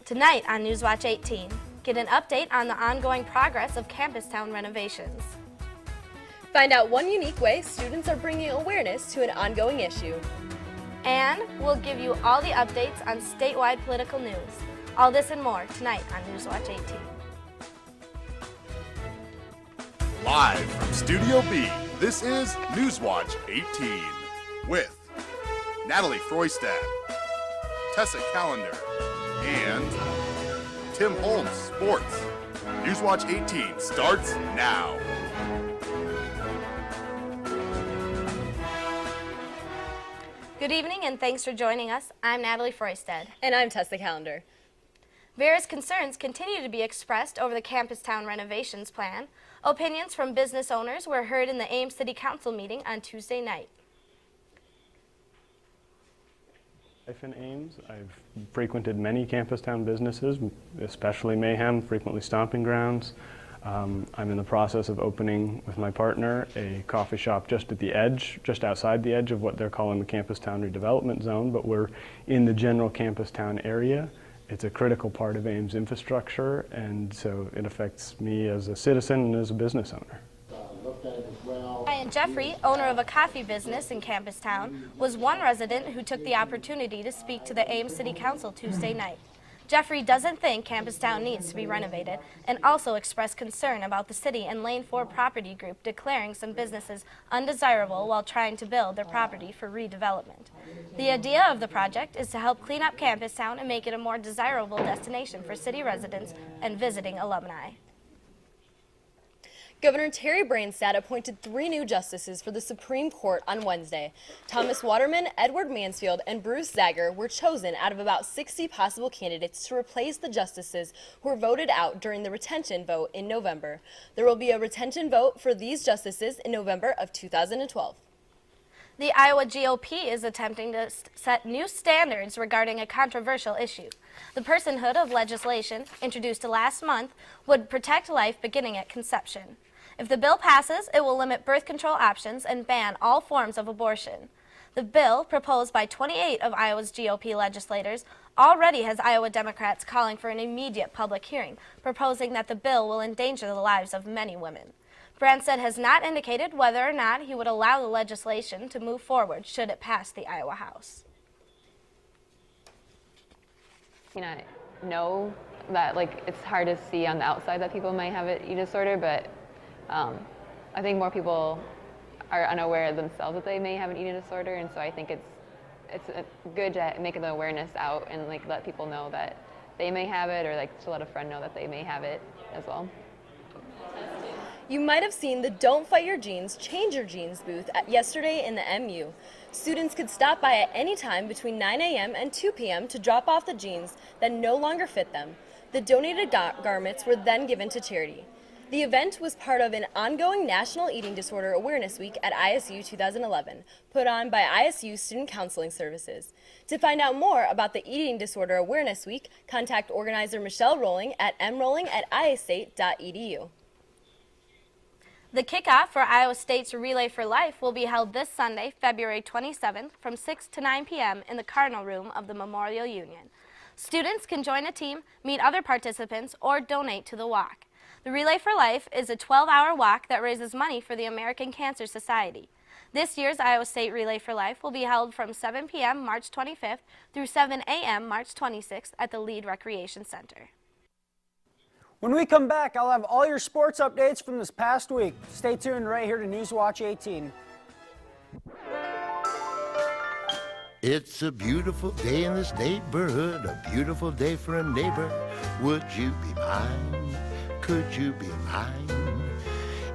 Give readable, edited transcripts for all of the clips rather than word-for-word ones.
Tonight on Newswatch 18, get an update on the ongoing progress of Campustown renovations. Find out one unique way students are bringing awareness to an ongoing issue. And we'll give you all the updates on statewide political news. All this and more tonight on Newswatch 18. Live from Studio B, this is Newswatch 18 with Natalie Froistad, Tessa Callender, and Tim Holmes Sports. Newswatch 18 starts now. Good evening and thanks for joining us. I'm Natalie Froistad. And I'm Tessa Callender. Various concerns continue to be expressed over the Campustown renovations plan. Opinions from business owners were heard in the Ames City Council meeting on Tuesday night. Life in Ames. I've frequented many Campustown businesses, especially Mayhem, frequently stomping grounds. I'm in the process of opening with my partner a coffee shop just at the edge, just outside the edge of what they're calling the Campustown redevelopment zone, but we're in the general Campustown area. It's a critical part of Ames infrastructure, and so it affects me as a citizen and as a business owner. Brian Jeffrey, owner of a coffee business in Campustown, was one resident who took the opportunity to speak to the Ames City Council Tuesday night. Jeffrey doesn't think Campustown needs to be renovated and also expressed concern about the city and Lane 4 property group declaring some businesses undesirable while trying to build their property for redevelopment. The idea of the project is to help clean up Campustown and make it a more desirable destination for city residents and visiting alumni. Governor Terry Branstad appointed 3 new justices for the Supreme Court on Wednesday. Thomas Waterman, Edward Mansfield, and Bruce Zager were chosen out of about 60 possible candidates to replace the justices who were voted out during the retention vote in November. There will be a retention vote for these justices in November of 2012. The Iowa GOP is attempting to set new standards regarding a controversial issue. The personhood of legislation, introduced last month, would protect life beginning at conception. If the bill passes, it will limit birth control options and ban all forms of abortion. The bill, proposed by 28 of Iowa's GOP legislators, already has Iowa Democrats calling for an immediate public hearing, proposing that the bill will endanger the lives of many women. Branstad has not indicated whether or not he would allow the legislation to move forward should it pass the Iowa House. I know that it's hard to see on the outside that people might have an eating disorder, but I think more people are unaware themselves that they may have an eating disorder, and so I think it's good to make the awareness out and let people know that they may have it, or to let a friend know that they may have it as well. You might have seen the Don't Fight Your Jeans, Change Your Jeans booth yesterday in the MU. Students could stop by at any time between 9 a.m. and 2 p.m. to drop off the jeans that no longer fit them. The donated garments were then given to charity. The event was part of an ongoing National Eating Disorder Awareness Week at ISU 2011, put on by ISU Student Counseling Services. To find out more about the Eating Disorder Awareness Week, contact organizer Michelle Rolling at mrolling@iastate.edu. The kickoff for Iowa State's Relay for Life will be held this Sunday, February 27th from 6 to 9 p.m. in the Cardinal Room of the Memorial Union. Students can join a team, meet other participants, or donate to the walk. The Relay for Life is a 12-hour walk that raises money for the American Cancer Society. This year's Iowa State Relay for Life will be held from 7 p.m. March 25th through 7 a.m. March 26th at the Lead Recreation Center. When we come back, I'll have all your sports updates from this past week. Stay tuned right here to Newswatch 18. It's a beautiful day in this neighborhood, a beautiful day for a neighbor. Would you be mine? Could you be mine?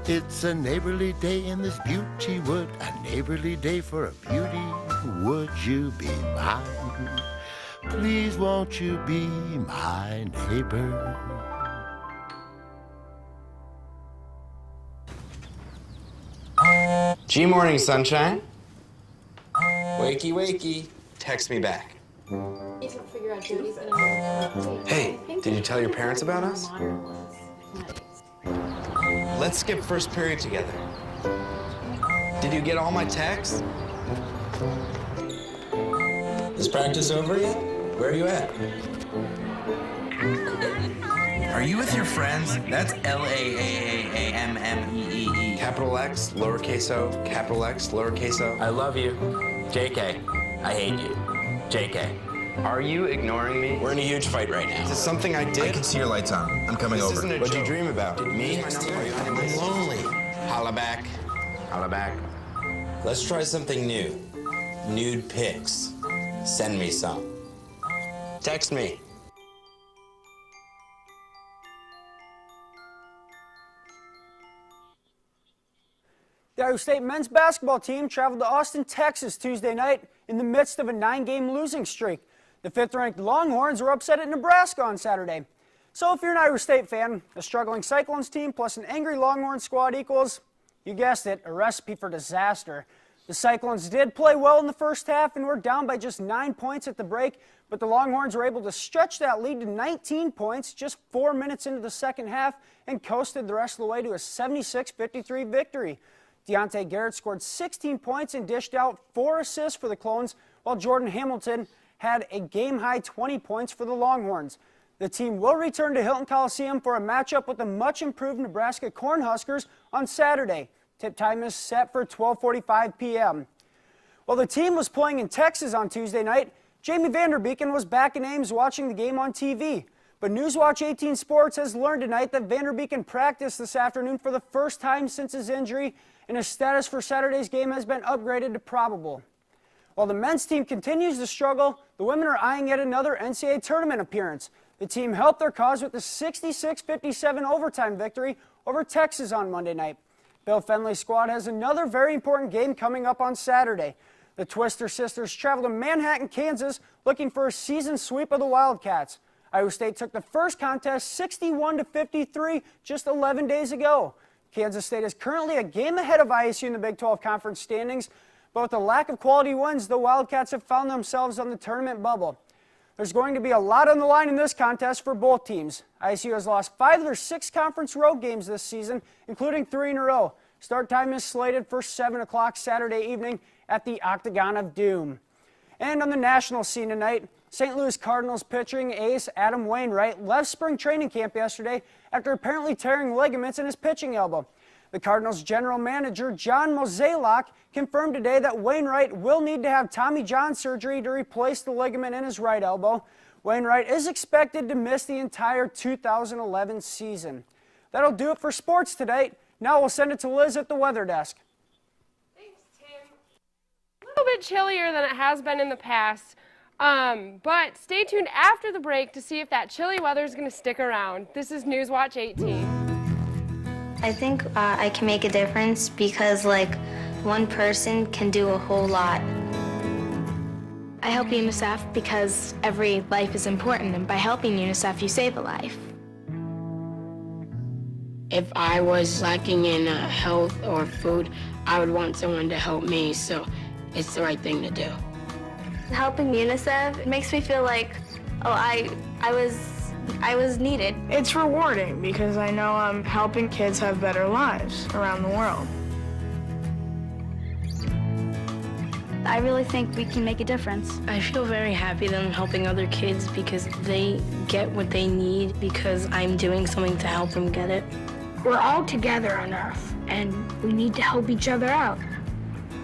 It's a neighborly day in this beauty wood, a neighborly day for a beauty. Would you be mine? Please won't you be my neighbor? G morning, sunshine. Wakey, wakey. Text me back. Hey, did you tell your parents about us? Let's skip first period together. Did you get all my texts? Is practice over yet? Where are you at? Are you with your friends? That's L-A-A-A-A-M-M-E-E-E. Capital X, lowercase o, capital X, lowercase o. I love you. JK. I hate you. JK. Are you ignoring me? We're in a huge fight right now. Is this something I did? I can see your lights on. I'm coming This over. isn't a What'd you joke. dream about? Me? I'm lonely. Holla back. Holla back. Let's try something new. Nude pics. Send me some. Text me. The Iowa State men's basketball team traveled to Austin, Texas Tuesday night in the midst of a 9-game losing streak. The 5th-ranked Longhorns were upset at Nebraska on Saturday. So if you're an Iowa State fan, a struggling Cyclones team plus an angry Longhorn squad equals, you guessed it, a recipe for disaster. The Cyclones did play well in the first half and were down by just 9 points at the break, but the Longhorns were able to stretch that lead to 19 points just 4 minutes into the second half and coasted the rest of the way to a 76-53 victory. Deontay Garrett scored 16 points and dished out 4 assists for the Clones, while Jordan Hamilton had a game-high 20 points for the Longhorns. The team will return to Hilton Coliseum for a matchup with the much-improved Nebraska Cornhuskers on Saturday. Tip time is set for 12:45 p.m. While the team was playing in Texas on Tuesday night, Jamie Vanderbeeken was back in Ames watching the game on TV. But Newswatch 18 Sports has learned tonight that Vanderbeeken practiced this afternoon for the first time since his injury, and his status for Saturday's game has been upgraded to probable. While the men's team continues to struggle, the women are eyeing yet another NCAA tournament appearance. The team helped their cause with a 66-57 overtime victory over Texas on Monday night. Bill Fenley's squad has another very important game coming up on Saturday. The Twister sisters travel to Manhattan, Kansas, looking for a season sweep of the Wildcats. Iowa State took the first contest 61-53 just 11 days ago. Kansas State is currently a game ahead of ISU in the Big 12 conference standings, but with the lack of quality wins, the Wildcats have found themselves on the tournament bubble. There's going to be a lot on the line in this contest for both teams. ISU has lost 5 of their 6 conference road games this season, including 3 in a row. Start time is slated for 7 o'clock Saturday evening at the Octagon of Doom. And on the national scene tonight, St. Louis Cardinals pitching ace Adam Wainwright left spring training camp yesterday after apparently tearing ligaments in his pitching elbow. The Cardinals general manager, John Mozeliak, confirmed today that Wainwright will need to have Tommy John surgery to replace the ligament in his right elbow. Wainwright is expected to miss the entire 2011 season. That'll do it for sports tonight. Now we'll send it to Liz at the weather desk. Thanks, Tim. A little bit chillier than it has been in the past, but stay tuned after the break to see if that chilly weather is going to stick around. This is Newswatch 18. I think I can make a difference because, one person can do a whole lot. I help UNICEF because every life is important, and by helping UNICEF, you save a life. If I was lacking in health or food, I would want someone to help me, so it's the right thing to do. Helping UNICEF, it makes me feel like, I was needed. It's rewarding because I know I'm helping kids have better lives around the world. I really think we can make a difference. I feel very happy that I'm helping other kids because they get what they need because I'm doing something to help them get it. We're all together on Earth, and we need to help each other out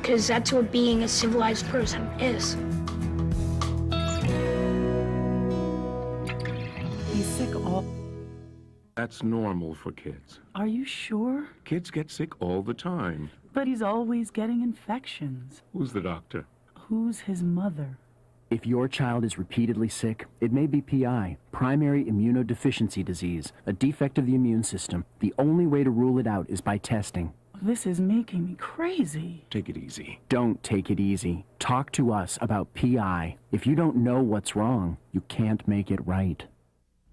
because that's what being a civilized person is. He's sick all... That's normal for kids. Are you sure? Kids get sick all the time. But he's always getting infections. Who's the doctor? Who's his mother? If your child is repeatedly sick, it may be PI, primary immunodeficiency disease, a defect of the immune system. The only way to rule it out is by testing. This is making me crazy. Take it easy. Don't take it easy. Talk to us about PI. If you don't know what's wrong, you can't make it right.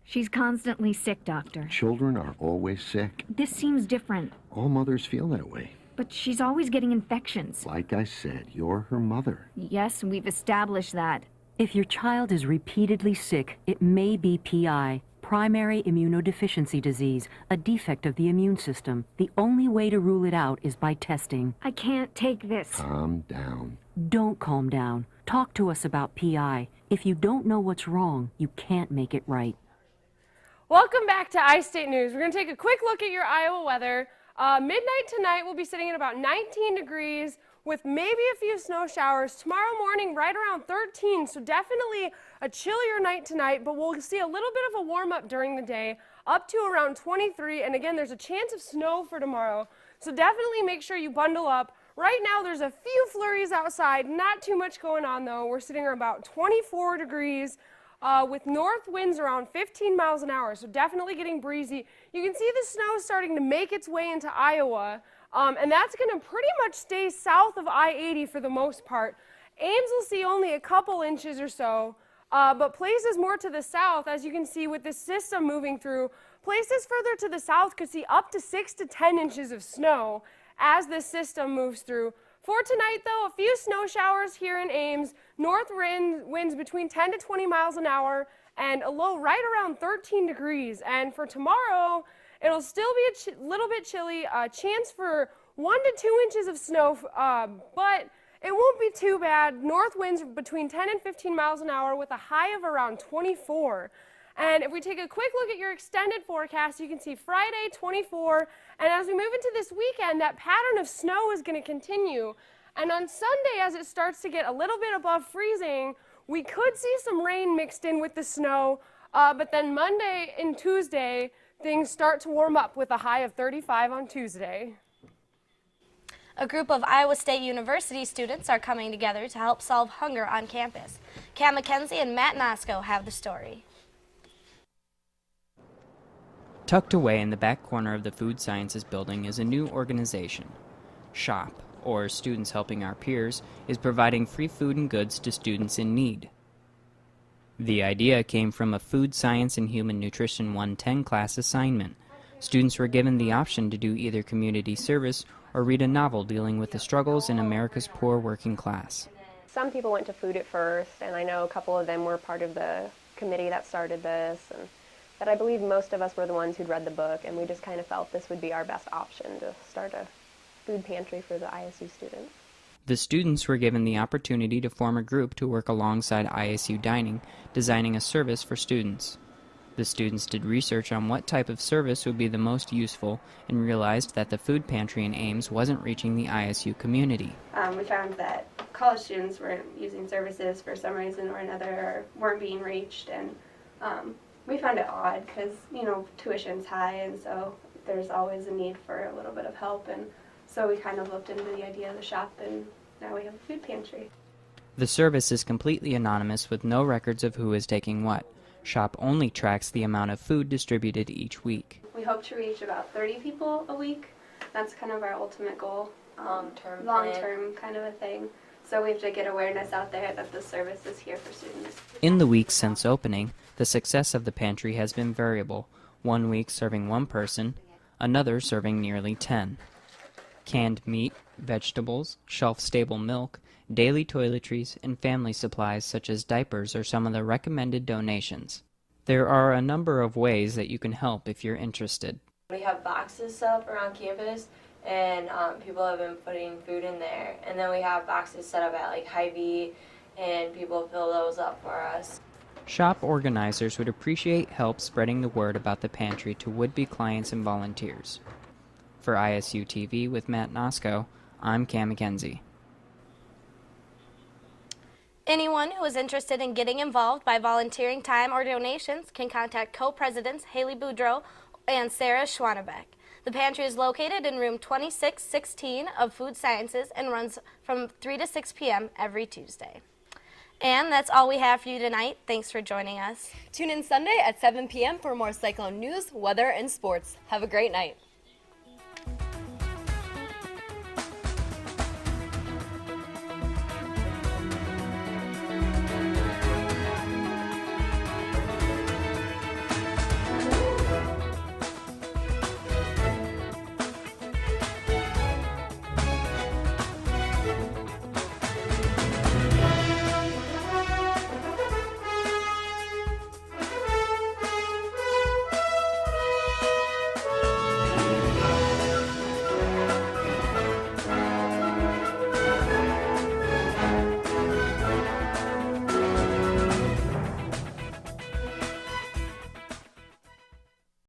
She's constantly sick, Doctor. Children are always sick. This seems different. All mothers feel that way. But she's always getting infections. Like I said, you're her mother. Yes, we've established that. If your child is repeatedly sick, it may be PI, primary immunodeficiency disease, a defect of the immune system. The only way to rule it out is by testing. I can't take this. Calm down. Don't calm down. Talk to us about PI. If you don't know what's wrong, you can't make it right. Welcome back to iState News. We're going to take a quick look at your Iowa weather. Midnight tonight will be sitting at about 19 degrees with maybe a few snow showers. Tomorrow morning right around 13, so definitely a chillier night tonight, but we'll see a little bit of a warm up during the day up to around 23, and again there's a chance of snow for tomorrow, so definitely make sure you bundle up. Right now there's a few flurries outside, not too much going on though. We're sitting at about 24 degrees. With north winds around 15 miles an hour, so definitely getting breezy. You can see the snow starting to make its way into Iowa, and that's going to pretty much stay south of I-80 for the most part. Ames will see only a couple inches or so, but places more to the south, as you can see with this system moving through, places further to the south could see up to 6 to 10 inches of snow as this system moves through. For tonight, though, a few snow showers here in Ames, north winds between 10 to 20 miles an hour, and a low right around 13 degrees. And for tomorrow, it'll still be a little bit chilly, a chance for 1 to 2 inches of snow, but it won't be too bad. North winds between 10 and 15 miles an hour with a high of around 24. And if we take a quick look at your extended forecast, you can see Friday 24, and as we move into this weekend, that pattern of snow is going to continue. And on Sunday, as it starts to get a little bit above freezing, we could see some rain mixed in with the snow, but then Monday and Tuesday, things start to warm up with a high of 35 on Tuesday. A group of Iowa State University students are coming together to help solve hunger on campus. Cam McKenzie and Matt Nosko have the story. Tucked away in the back corner of the Food Sciences building is a new organization. SHOP, or Students Helping Our Peers, is providing free food and goods to students in need. The idea came from a Food Science and Human Nutrition 110 class assignment. Students were given the option to do either community service or read a novel dealing with the struggles in America's poor working class. Some people went to food at first, and I know a couple of them were part of the committee that started this, but I believe most of us were the ones who'd read the book, and we just kind of felt this would be our best option to start a food pantry for the ISU students. The students were given the opportunity to form a group to work alongside ISU Dining, designing a service for students. The students did research on what type of service would be the most useful and realized that the food pantry in Ames wasn't reaching the ISU community. We found that college students weren't using services for some reason or another, or weren't being reached, and we found it odd because, tuition's high, and so there's always a need for a little bit of help, and so we kind of looked into the idea of the shop, and now we have a food pantry. The service is completely anonymous with no records of who is taking what. SHOP only tracks the amount of food distributed each week. We hope to reach about 30 people a week. That's kind of our ultimate goal. Long-term kind of a thing. So we have to get awareness out there that the service is here for students. In the weeks since opening, the success of the pantry has been variable, one week serving one person, another serving nearly 10. Canned meat, vegetables, shelf-stable milk, daily toiletries, and family supplies such as diapers are some of the recommended donations. There are a number of ways that you can help if you're interested. We have boxes set up around campus, and people have been putting food in there. And then we have boxes set up at like Hy-Vee, and people fill those up for us. SHOP organizers would appreciate help spreading the word about the pantry to would-be clients and volunteers. For ISU TV with Matt Nosko, I'm Cam McKenzie. Anyone who is interested in getting involved by volunteering time or donations can contact co-presidents Haley Boudreau and Sarah Schwanebeck. The pantry is located in room 2616 of Food Sciences and runs from 3 to 6 p.m. every Tuesday. And that's all we have for you tonight. Thanks for joining us. Tune in Sunday at 7 p.m. for more Cyclone news, weather, and sports. Have a great night.